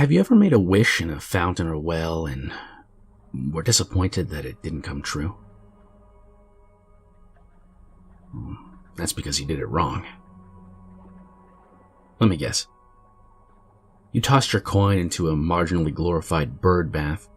Have you ever made a wish in a fountain or well and were disappointed that it didn't come true? That's because you did it wrong. Let me guess. You tossed your coin into a marginally glorified bird bath,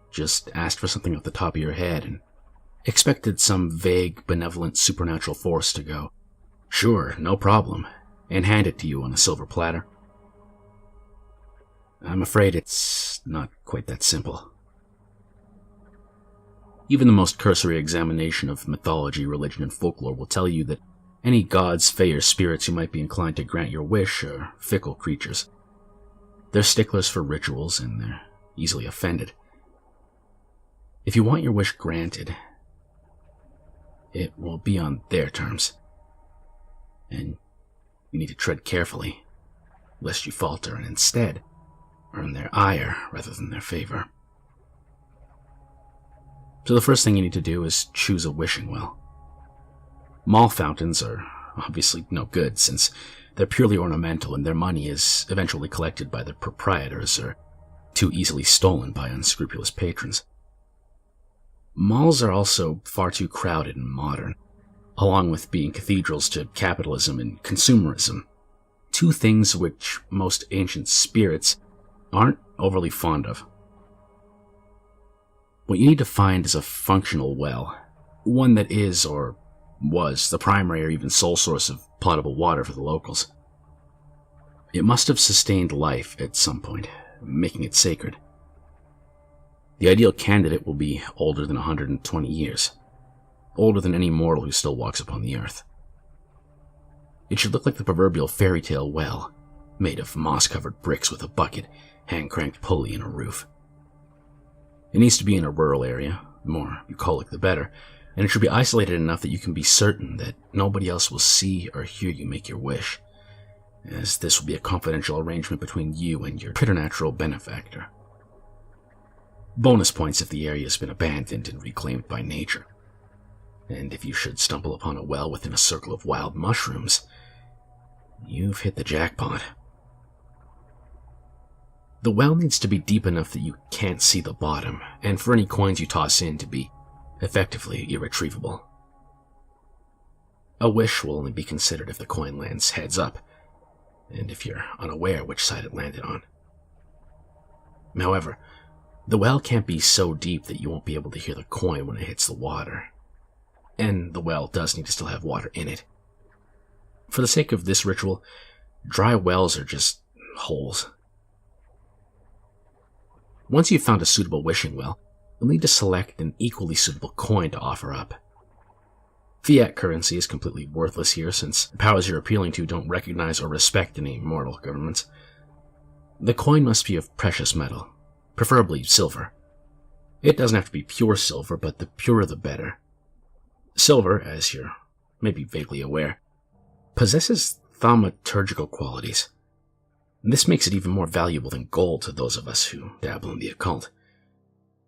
just asked for something off the top of your head, and expected some vague, benevolent supernatural force to go, "Sure, no problem," and hand it to you on a silver platter. I'm afraid it's not quite that simple. Even the most cursory examination of mythology, religion, and folklore will tell you that any gods, fae, or spirits who might be inclined to grant your wish are fickle creatures. They're sticklers for rituals, and they're easily offended. If you want your wish granted, it will be on their terms, and you need to tread carefully, lest you falter and instead earn their ire rather than their favor. So the first thing you need to do is choose a wishing well. Mall fountains are obviously no good since they're purely ornamental and their money is eventually collected by the proprietors or too easily stolen by unscrupulous patrons. Malls are also far too crowded and modern, along with being cathedrals to capitalism and consumerism, two things which most ancient spirits aren't overly fond of. What you need to find is a functional well, one that is or was the primary or even sole source of potable water for the locals. It must have sustained life at some point, making it sacred. The ideal candidate will be older than 120 years, older than any mortal who still walks upon the earth. It should look like the proverbial fairy tale well, made of moss-covered bricks with a bucket, hand-cranked pulley, and a roof. It needs to be in a rural area, the more bucolic the better, and it should be isolated enough that you can be certain that nobody else will see or hear you make your wish, as this will be a confidential arrangement between you and your preternatural benefactor. Bonus points if the area has been abandoned and reclaimed by nature. And if you should stumble upon a well within a circle of wild mushrooms, you've hit the jackpot. The well needs to be deep enough that you can't see the bottom, and for any coins you toss in to be effectively irretrievable. A wish will only be considered if the coin lands heads up, and if you're unaware which side it landed on. However, the well can't be so deep that you won't be able to hear the coin when it hits the water, and the well does need to still have water in it. For the sake of this ritual, dry wells are just holes. Once you've found a suitable wishing well, you'll need to select an equally suitable coin to offer up. Fiat currency is completely worthless here since the powers you're appealing to don't recognize or respect any mortal governments. The coin must be of precious metal, preferably silver. It doesn't have to be pure silver, but the purer the better. Silver, as you're maybe vaguely aware, possesses thaumaturgical qualities. This makes it even more valuable than gold to those of us who dabble in the occult.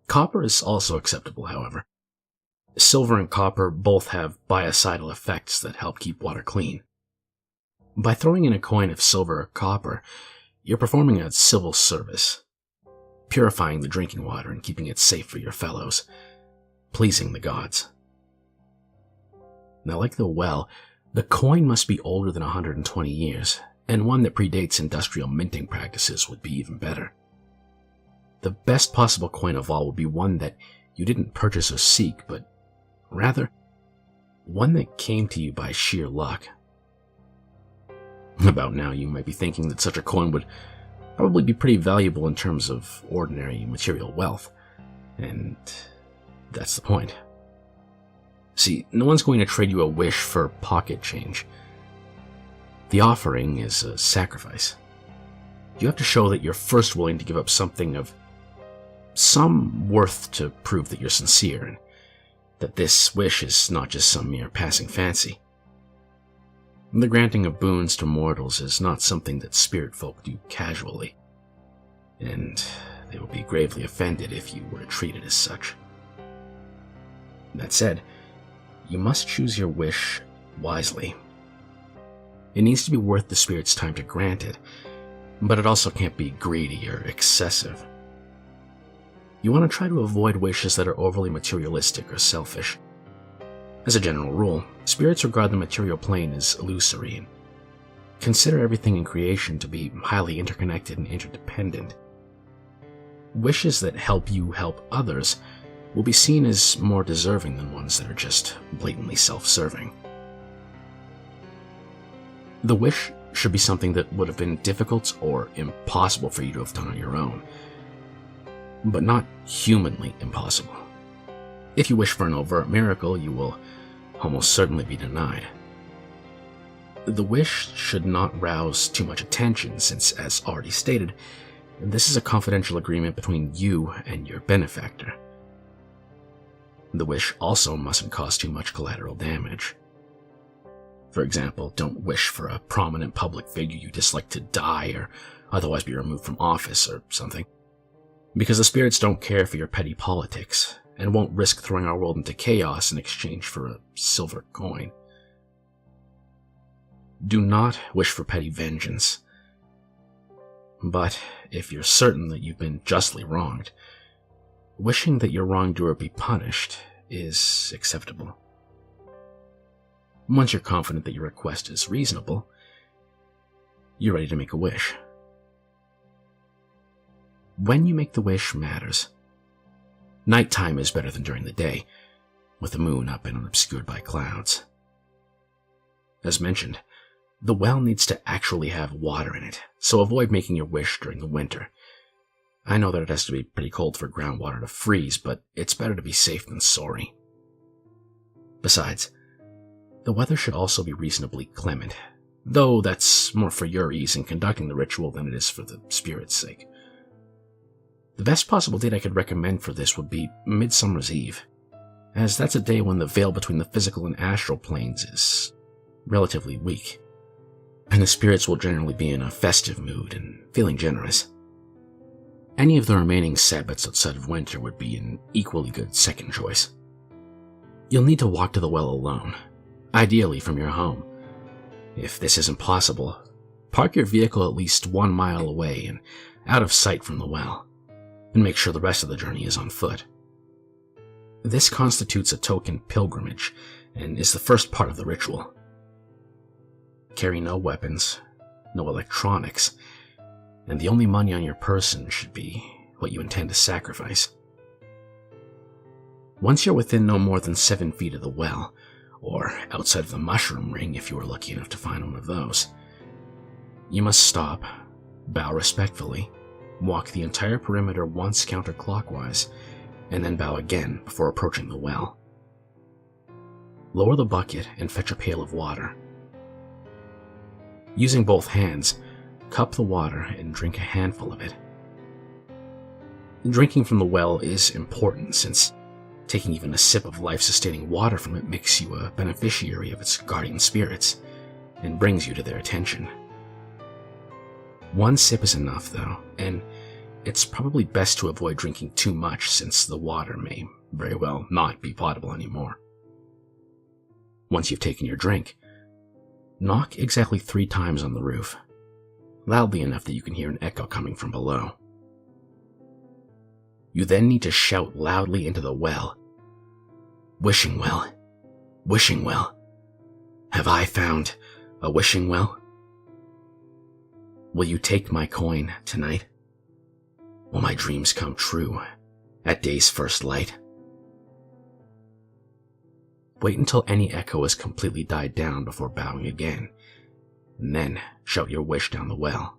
Copper is also acceptable, however. Silver and copper both have biocidal effects that help keep water clean. By throwing in a coin of silver or copper, you're performing a civil service, purifying the drinking water and keeping it safe for your fellows, pleasing the gods. Now, like the well, the coin must be older than 120 years, and one that predates industrial minting practices would be even better. The best possible coin of all would be one that you didn't purchase or seek, but rather one that came to you by sheer luck. About now, you might be thinking that such a coin would probably be pretty valuable in terms of ordinary material wealth, and that's the point. See, no one's going to trade you a wish for pocket change. The offering is a sacrifice. You have to show that you're first willing to give up something of some worth to prove that you're sincere, and that this wish is not just some mere passing fancy. The granting of boons to mortals is not something that spirit folk do casually, and they will be gravely offended if you were to treat it as such. That said, you must choose your wish wisely. It needs to be worth the spirit's time to grant it, but it also can't be greedy or excessive. You want to try to avoid wishes that are overly materialistic or selfish. As a general rule, spirits regard the material plane as illusory and consider everything in creation to be highly interconnected and interdependent. Wishes that help you help others will be seen as more deserving than ones that are just blatantly self-serving. The wish should be something that would have been difficult or impossible for you to have done on your own, but not humanly impossible. If you wish for an overt miracle, you will almost certainly be denied. The wish should not rouse too much attention since, as already stated, this is a confidential agreement between you and your benefactor. The wish also mustn't cause too much collateral damage. For example, don't wish for a prominent public figure you dislike to die or otherwise be removed from office or something, because the spirits don't care for your petty politics and won't risk throwing our world into chaos in exchange for a silver coin. Do not wish for petty vengeance. But if you're certain that you've been justly wronged, wishing that your wrongdoer be punished is acceptable. Once you're confident that your request is reasonable, you're ready to make a wish. When you make the wish matters. Nighttime is better than during the day, with the moon up and unobscured by clouds. As mentioned, the well needs to actually have water in it, so avoid making your wish during the winter. I know that it has to be pretty cold for groundwater to freeze, but it's better to be safe than sorry. Besides, the weather should also be reasonably clement, though that's more for your ease in conducting the ritual than it is for the spirit's sake. The best possible date I could recommend for this would be Midsummer's Eve, as that's a day when the veil between the physical and astral planes is relatively weak, and the spirits will generally be in a festive mood and feeling generous. Any of the remaining Sabbats outside of winter would be an equally good second choice. You'll need to walk to the well alone, ideally from your home. If this isn't possible, park your vehicle at least 1 mile away and out of sight from the well, and make sure the rest of the journey is on foot. This constitutes a token pilgrimage and is the first part of the ritual. Carry no weapons, no electronics, and the only money on your person should be what you intend to sacrifice. Once you're within no more than 7 feet of the well, or outside of the mushroom ring if you are lucky enough to find one of those, you must stop, bow respectfully, walk the entire perimeter once counterclockwise, and then bow again before approaching the well. Lower the bucket and fetch a pail of water. Using both hands, cup the water and drink a handful of it. Drinking from the well is important since taking even a sip of life-sustaining water from it makes you a beneficiary of its guardian spirits and brings you to their attention. 1 sip is enough, though, and it's probably best to avoid drinking too much since the water may very well not be potable anymore. Once you've taken your drink, knock exactly 3 times on the roof, loudly enough that you can hear an echo coming from below. You then need to shout loudly into the well, "Wishing well, wishing well. Have I found a wishing well? Will you take my coin tonight? Will my dreams come true at day's first light?" Wait until any echo has completely died down before bowing again, and then shout your wish down the well.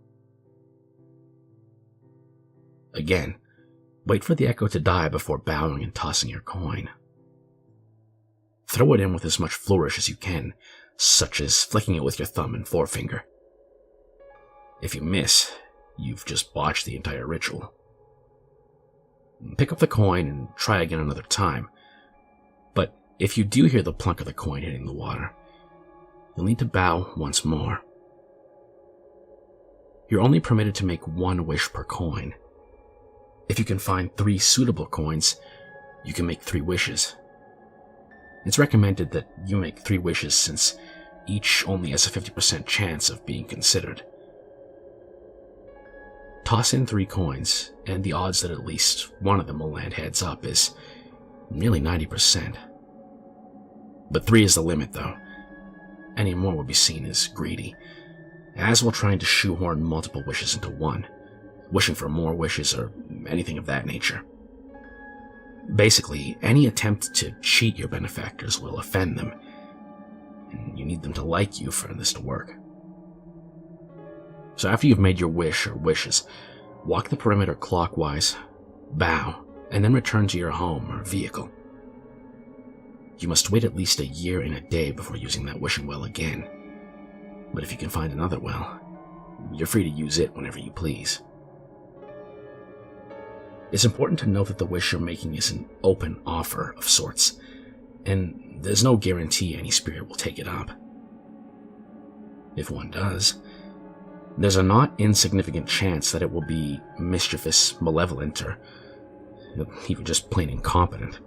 Again, wait for the echo to die before bowing and tossing your coin. Throw it in with as much flourish as you can, such as flicking it with your thumb and forefinger. If you miss, you've just botched the entire ritual. Pick up the coin and try again another time, but if you do hear the plunk of the coin hitting the water, you'll need to bow once more. You're only permitted to make 1 wish per coin. If you can find 3 suitable coins, you can make 3 wishes. It's recommended that you make 3 wishes since each only has a 50% chance of being considered. Toss in 3 coins, and the odds that at least one of them will land heads up is nearly 90%. But 3 is the limit, though. Any more would be seen as greedy, as while trying to shoehorn multiple wishes into one, wishing for more wishes or anything of that nature. Basically, any attempt to cheat your benefactors will offend them, and you need them to like you for this to work. So after you've made your wish or wishes, walk the perimeter clockwise, bow, and then return to your home or vehicle. You must wait at least a year and a day before using that wishing well again. But if you can find another well, you're free to use it whenever you please. It's important to note that the wish you're making is an open offer of sorts, and there's no guarantee any spirit will take it up. If one does, there's a not insignificant chance that it will be mischievous, malevolent, or even just plain incompetent.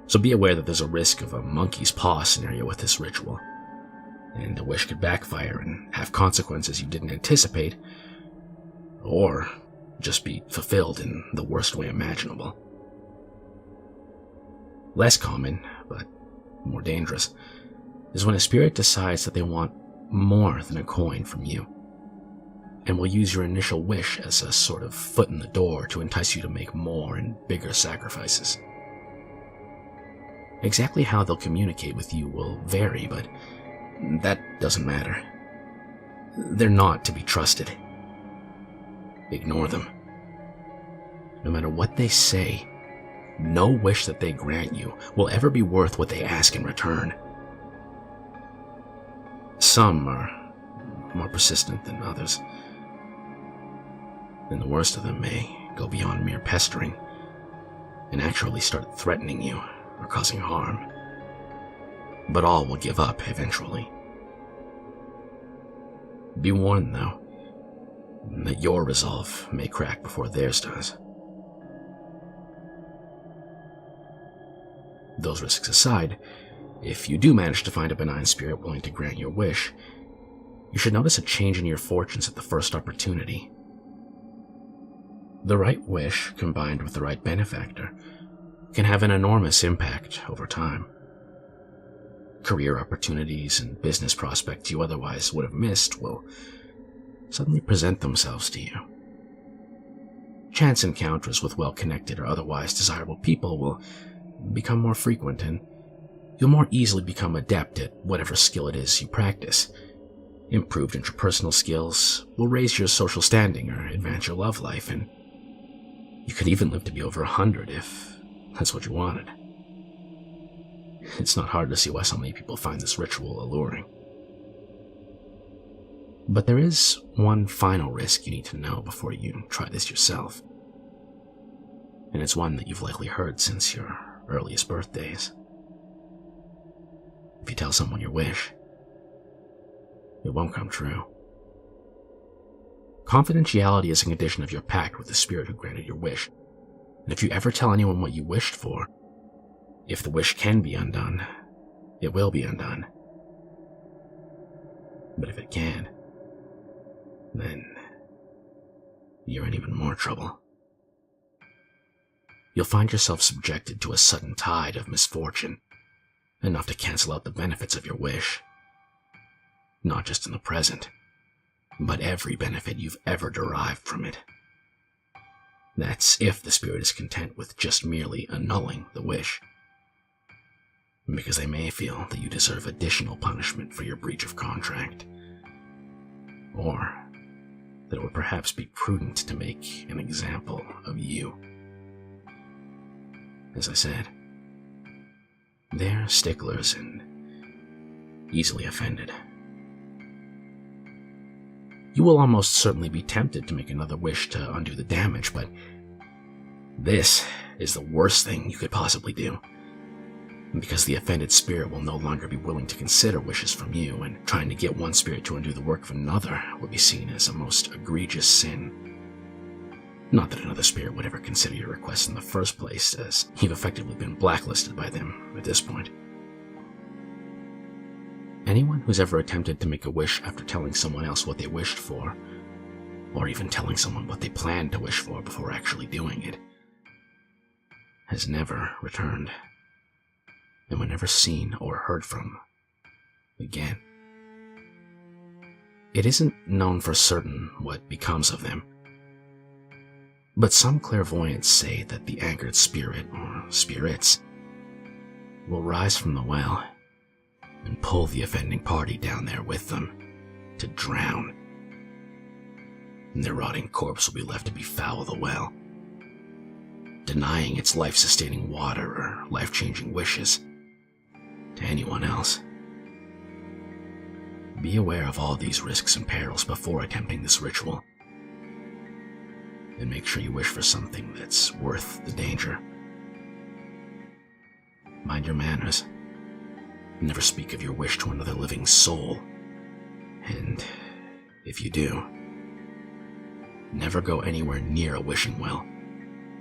So be aware that there's a risk of a monkey's paw scenario with this ritual, and the wish could backfire and have consequences you didn't anticipate, or just be fulfilled in the worst way imaginable. Less common, but more dangerous, is when a spirit decides that they want more than a coin from you, and will use your initial wish as a sort of foot in the door to entice you to make more and bigger sacrifices. Exactly how they'll communicate with you will vary, but that doesn't matter. They're not to be trusted. Ignore them. No matter what they say, no wish that they grant you will ever be worth what they ask in return. Some are more persistent than others, and the worst of them may go beyond mere pestering and actually start threatening you or causing harm. But all will give up eventually. Be warned, though, that your resolve may crack before theirs does. Those risks aside, if you do manage to find a benign spirit willing to grant your wish, you should notice a change in your fortunes at the first opportunity. The right wish, combined with the right benefactor, can have an enormous impact over time. Career opportunities and business prospects you otherwise would have missed will suddenly present themselves to you. Chance encounters with well-connected or otherwise desirable people will become more frequent, and you'll more easily become adept at whatever skill it is you practice. Improved interpersonal skills will raise your social standing or advance your love life, and you could even live to be over 100 if that's what you wanted. It's not hard to see why so many people find this ritual alluring. But there is one final risk you need to know before you try this yourself, and it's one that you've likely heard since your earliest birthdays. If you tell someone your wish, it won't come true. Confidentiality is a condition of your pact with the spirit who granted your wish, and if you ever tell anyone what you wished for, if the wish can be undone, it will be undone. But if it can't, then you're in even more trouble. You'll find yourself subjected to a sudden tide of misfortune, enough to cancel out the benefits of your wish. Not just in the present, but every benefit you've ever derived from it. That's if the spirit is content with just merely annulling the wish, because they may feel that you deserve additional punishment for your breach of contract, or that it would perhaps be prudent to make an example of you. As I said, they're sticklers and easily offended. You will almost certainly be tempted to make another wish to undo the damage, but this is the worst thing you could possibly do, because the offended spirit will no longer be willing to consider wishes from you, and trying to get one spirit to undo the work of another would be seen as a most egregious sin. Not that another spirit would ever consider your request in the first place, as you've effectively been blacklisted by them at this point. Anyone who's ever attempted to make a wish after telling someone else what they wished for or even telling someone what they planned to wish for before actually doing it, has never returned, and were never seen or heard from again. It isn't known for certain what becomes of them, but some clairvoyants say that the angered spirit, or spirits, will rise from the well and pull the offending party down there with them to drown, and their rotting corpse will be left to befoul the well, denying its life-sustaining water or life-changing wishes to anyone else. Be aware of all these risks and perils before attempting this ritual, and make sure you wish for something that's worth the danger. Mind your manners. Never speak of your wish to another living soul, and if you do, never go anywhere near a wishing well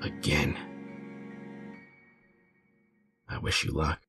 again. I wish you luck.